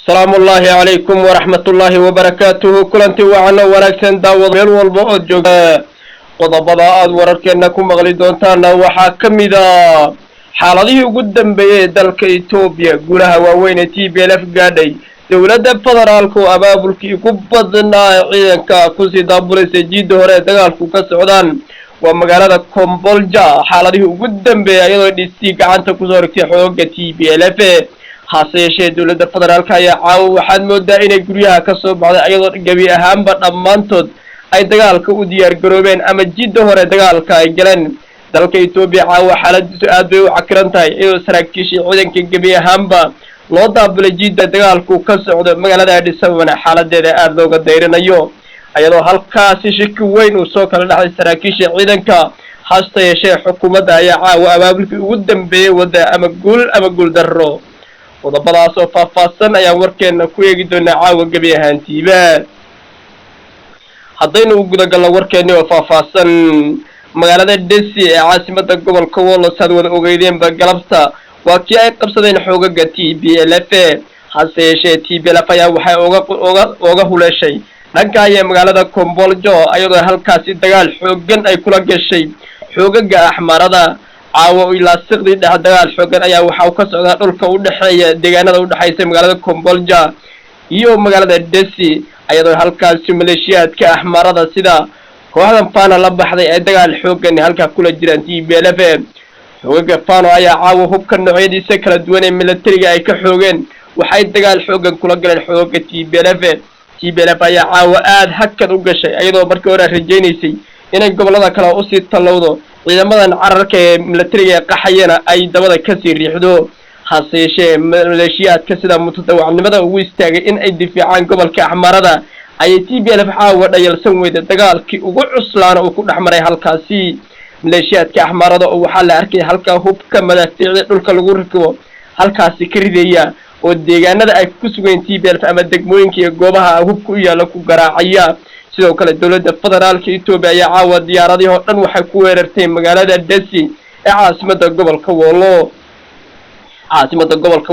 السلام الله عليكم ورحمة الله وبركاته. كلنتي وعنا ونكسن داود ميل والبعد جوجا قضبضاء وركنكم مغلي دونتانا وحاكم إذا حالده قدام بيدالك إثيوبيا قولها ووين TPLF قادي دولة فدرالكو أبابلكي كبضنا عيدنكا كوسي دابوليس جيد هوري دقالكو كسعودان ومقالة كومبولجا حالده قدام بيدالك ديستيق عنتا كسوركي حوغة TPLF hase yeeshee dawladda federaalka ayaa caawa waxaad moodaa inay guryaha ka soo baxday ayadoo gabi ahaanba dhammaantood ay dagaalka u diyaar garoobeen ama jidda hore dagaalka ay galeen dalka Itoobiya caawa xaaladiisu aad bay u cakiran tahay iyadoo saraakiisha ciidanka gabi ahaanba loo daabulay jidda dagaalku ka socdo magaalada Addis Ababa xaaladeeda aad looga dayrinayo ayadoo halkaasi shaki weyn uu soo kala dhacay saraakiisha ciidanka hase yeeshee xukuumadda ayaa caawa abaabulkii ugu dambeeyay wada ama guul darro qodobadaas oo faahfaahsan ayaan warkeena ku eegi doonaa caawa gabi ahaantiiba haddaynu u gudagalno warkeeni oo faahfaahsan magaalada Dessi ee caasimadda gobolka Wollo sad wada ogeydeenba galabta waa kii ay qabsadeen xoogaga TPLF hase yeeshee TPLF ayaa waxay uga huleeshay dhanka ay magaalada Komboljo ayadoo halkaasi dagaal xoogan ay kula gashay xoogaga axmarada caawa ilaa siqdi dagaal xoogan ayaa waxa uu ka socdaa dhulka u dhaxeeya deegaanada u dhaxaysa magaalada Kombolja iyo magaalada Dessi ayadoo halkaas maleeshiyaadka axmarada sida kooxdan Fano la baxday ay dagaal xoogan halka kula jiraan TPLF xoogaga Fano ayaa caawa hubka noocyadiisa kala duwan ee militariga ay ka xoogeen waxay dagaal xoogan kula galeen xoogaga TPLF ayaa caawa aad hakad u gashay ayadoo markii hore rajaynaysay inay gobolada kale u sii talowdo ciidamadan cararka ee militariga qaxayana ay dabada ka sii riixdo hase yeeshee maleeshiyaadka sida mutadawacnimada ugu istaagay in ay difaacaan gobolka axmarada ayay TPLF caawa dhayalsan weyday dagaalkii ugu cuslaana uu ku dhexmaray halkaasi maleeshiyaadka axmarada oo waxaa la arkay halka hubka madaafiicda dhulka lagu rakibo halkaasi ka ridaya oo deegaanada ay ku sugan TPLF ama degmooyinka iyo goobaha hubka u yaala ku garaacaya sidoo kale dawladda federaalka Itoobiya ayaa caawa diyaaradii oo dhan waxay ku weerartay magaalada Dessi ee caasimadda gobolka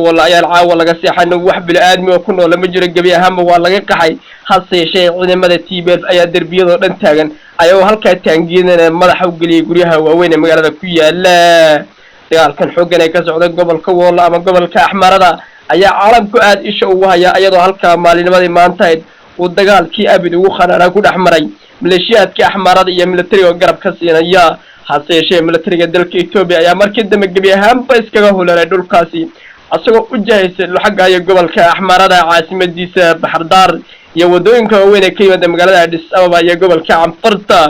Wollo ayaa caawa laga seexanay wax bini'aadmi oo ku nool lama jiro gabi ahaanba waa laga qaxay hase yeeshee ciidamada TPLF ayaa derbiyada dhan taagan ayagoo halkaa taangiinana madaxa u geliyay guryaha waaweyn ee magaalada ku yaala dagaalkan xoogan ee ka socda gobolka Wollo ama gobolka axmarada ayaa caalamku aad isha ugu haya ayadoo halkaa maalinimadii maanta uu dagaalkii abid ugu khanaana ku dhexmaray maleeshiyaadka axmarada iyo militariga garab ka siinaya hase yeeshee militariga dalka Itoobiya ayaa markii dambe gabi ahaanba iskaga huleelay dhulkaasi asagoo u jahaysay xagga iyo gobolka axmarada caasimadiisa Baxardaar iyo wadooyinka waaweyn ee ka yimid magaalada Addis Ababa iyo gobolka Canfarta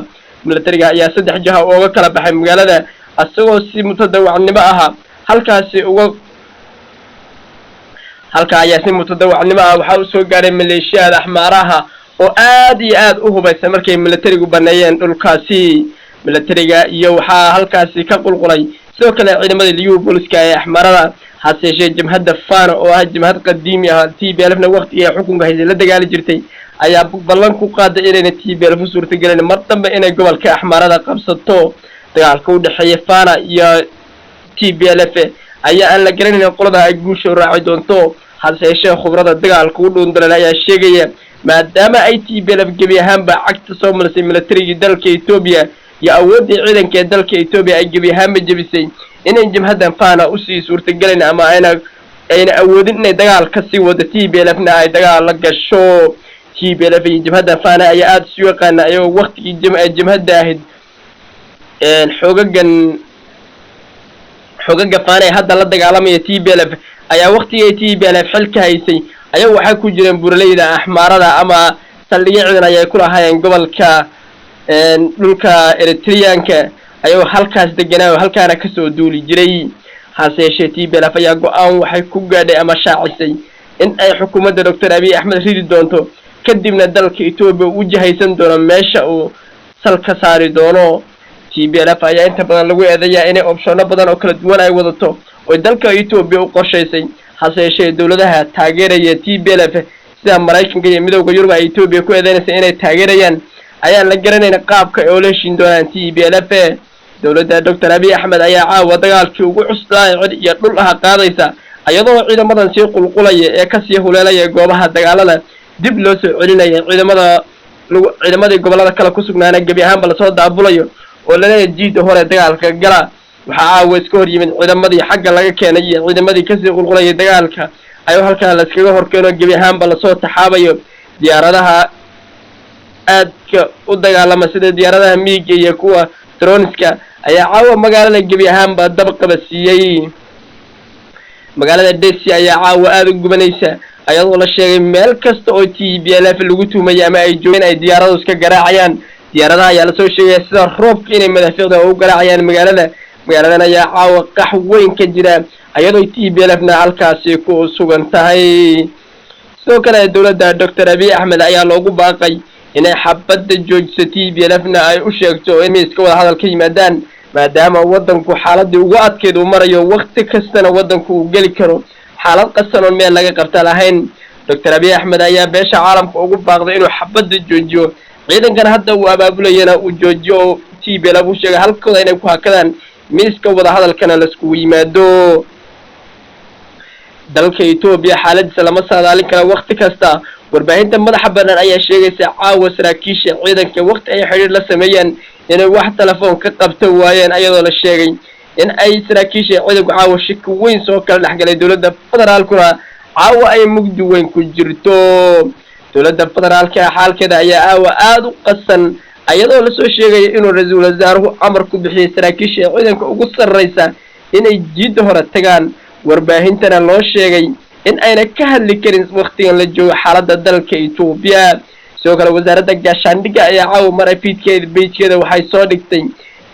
militariga ayaa saddex jaha uga kala baxay magaalada asagoo si mutadawacnimo ah halkaasi ayaa si mutadawacnimo ah waxa uu soo gaaray maleeshiyada axmaraha oo aad iyo aad u hubaysan markay militarigu baneeyeen dhulkaasi militariga iyo waxa halkaasi ka qulqulay sidoo kale ciidamada liyu booliska ee axmarada hase yeeshee jabhadda Fano oo ah jabhad qadiimi ah TPLFna waqtigii ay xukunka haysay la dagaali jirtay ayaa ballan ku qaaday inay TPLF u suurtagelin mar dambe inay gobolka axmarada qabsato dagaalka u dhaxeeya Fano iyo TPLF ayaa aan la garanayn qolada ay guusha u raaci doonto hase yeeshee khubarada dagaalka u dhuundalay ayaa sheegaya maadaama ay TPLF gabi ahaanba cagta soo marisay militariga dalka Itoobiya iyo awoodda ciidanka ee dalka Itoobiya ay gabi ahaanba jabisay inay jabhadan Fano u sii suurtagelin ama ayna awoodin inay dagaal ka sii wado TPLFna ay dagaal la gasho TPLF iyo jabhadan Fano ayaa aad isu yaqaan ayagoo waqtigii jabhadda ahayd xoogaga Fano ee hadda la dagaalamaya TPLF ayaa waqtigii TPLF xilka haysay ayaa waxa ku jireen buraleyda axmarada ama saldhigyo ciidan ay ku lahaayeen gobolka dhulka Eritreanka ayuu halkaas deganaa halkaana ka soo duuli jiray hase yeeshee TPLF ayaa go'aan waxay ku gaadhay ama shaacisay in ay xukuumadda Dr. Abiy Ahmed ridi doonto kadibna dalka Itoobiya u jahaysan doono meesha uu salka saari doono TPLF ayaa inta badan lagu eedeeyaa inay optiono badan oo kala duwan ay wadato oo dalka Itoobiya u qorshaysay hase yeeshee dawladaha taageeraya TPLF sida Mareykanka iyo Midowga Yurub ay Itoobiya ku eedeynayaan inay taageerayaan ayaan la garanayn qaabka ay ula heshiin doonaan TPLF dawladda Dr. Abiy Ahmed ayaa caawa dagaalkii ugu cuslaa cid iyo dhul ah qaadaysa ayadoo ciidamadan sii qulqulaya ee kasii huleelaya goobaha dagaalada dib loo soo celinaya ciidamadii gobolada kale ku sugnaana gebi ahaanba lasoo daabulayo oo laleeyahay jiida hore dagaalka gala waxaa caawa iska hor yimid ciidamadii xagga laga keenay iyo ciidamadii kasii qulqulayay dagaalka ayuu halkaa layskaga horkeeno gebi ahaanba lasoo taxaabayo diyaaradaha aadka u dagaalama sida diyaaradaha miiga iyo kuwa droniska ayaa caawa magaalada gebi ahaanba dabqaba siiyey magaalada Dessie ayaa caawa aad u gubanaysa ayadoo la sheegay meel kasta oo TPLF lagu tuumay ama ay joogeen ay diyaaradu iska garaacayaan diyaaradaha ayaa la soo sheegay sida roobka inay madaxfiiqda u garaacayaan magaaladan ayaa caawa qax weyn ka jira ayadoo TPLF-na halkaasi ku sugan tahay sidoo kale dawladda Dr. Abiy Ahmed ayaa loogu baaqay inay xabadda joojiso TPLF-na ay u sheegto in miiska wada hadal ka yimaadaan maadaama wadanku xaaladii ugu adkeed uu marayo waqti kastana wadanku uu geli karo xaalad qasan oo meel laga qabta lahayn Dr. Abiy Ahmed ayaa beesha caalamka ugu baaqday inuu xabadda joojiyo ciidankan hadda uu abaabulayana uu joojiyo oo TPLF uu sheegay halkooda inay ku hakadaan miiska wada hadalkana la isku yimaado dalka Itoobiya xaaladdiisa lama saadaalin karo waqti kasta warbaahinta madaxa banaan ayaa sheegaysa caawa saraakiisha ciidanka waqti ay xiriir la sameeyaan inay wax telefoon ka qabto waayeen ayadoo la sheegay in ay saraakiisha ciidanku caawa shaki weyn soo kala dhaxgalay dawladda federaalkuna caawa ay mugdi weyn ku jirto dawladda federaalka xaalkeeda ayaa caawa aad u qasan ayadoo la soo sheegay inuu ra'iisul wasaaruhu amar ku bixiyay saraakiisha ciidanka ugu sarreysa inay jiida hore tagaan warbaahintana loo sheegay in ayna ka hadli karin waqtigan la joogo xaaladda dalka Itoobiya sidoo kale wasaaradda gaashaandhigga ayaa caawa maray page-keeda waxay soo dhigtay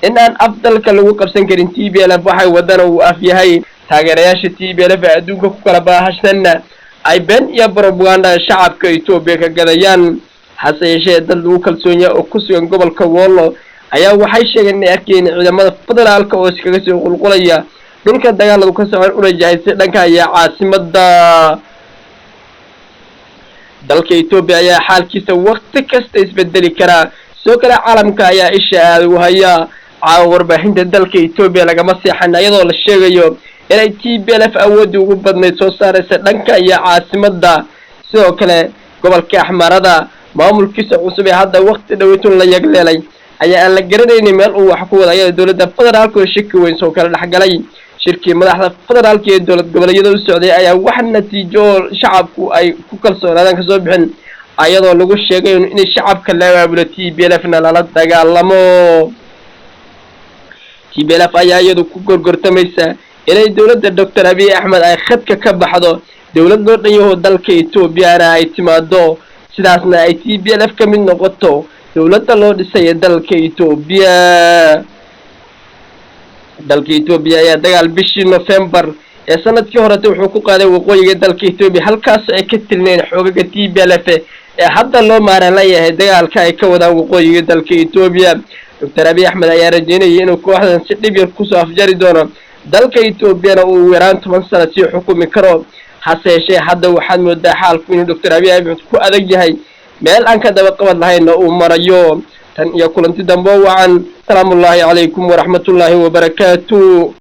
in aan afdalka lagu qabsan karin TPLF waxay wadana uu af yahay taageerayaasha TPLF ee adduunka ku kala baahashana ay been iyo propaganda shacabka Itoobiya ka gadayaan hase yeeshee dad lagu kalsoon yahay oo ku sugan gobolka Wollo ayaa waxay sheegeen in ay arkeen ciidamada federaalka oo iskaga soo qulqulaya dhulka dagaaladu ka socon u rajaysan dhanka ayaa caasimadda dalka Itoobiya ayaa xaalkiisa waqti kasta isbedeli kara soo kale caalamka ayaa isha aad u haya caawa warbaahinta dalka Itoobiya lagama seexan ayadoo la sheegayo inay TPLF awood ugu badnayd soo saaraysa dhanka iyo caasimadda sidoo kale gobolka Axmarada maamulkiisa cusub ee hadda waqti dhaweytun la yagleelay ayaa aan la garanaynin meel uu wax ku wada ayada dawladda federaalka oo shaki weyn soo kala dhaxgalay shirkii madaxda federaalka ee dawlad goboleedyada u socday ayaa wax natiijo shacabku ay ku kalsoonaadaan ka soo bixin ayadoo lagu sheegay in shacabka la abaabulo TPLF-na lala dagaalamo TPLF ayaa iyadu ku gorgortamaysa inay dawladda Dr. Abiy Ahmed ay khadka ka baxdo dawlad loo dhan yahay dalka Itoobiya ay timaado sidaasna ay TPLF ka mid noqoto dawladda loo dhisay dalka Itoobiya dalka Itoobiya ayaa dagaal bishii November ee sanadkii hore wuxuu ku qaaday waqooyiga dalka Itoobiya halkaas ay ka tirneen xoogagga TPLF ee hadda loo maaran leeyahay dagaalka ay ka wadaan waqooyiga dalka Itoobiya Dr. Abiy Ahmed ayaa rajeynayay inuu kooxdan si dhib yar ku soo afjari doono dalka Itoobiyana uu yaraan 10 sano si xukumi karo hase yeeshee hadda waxaad moodaa xaalku inuu Dr. Abiy Ahmed ku adag yahay meel aan ka daba qabad lahayn uu marayo tan iyo kulanti dambe wacan salaamu alaykum wa rahmatullahi wa barakatuh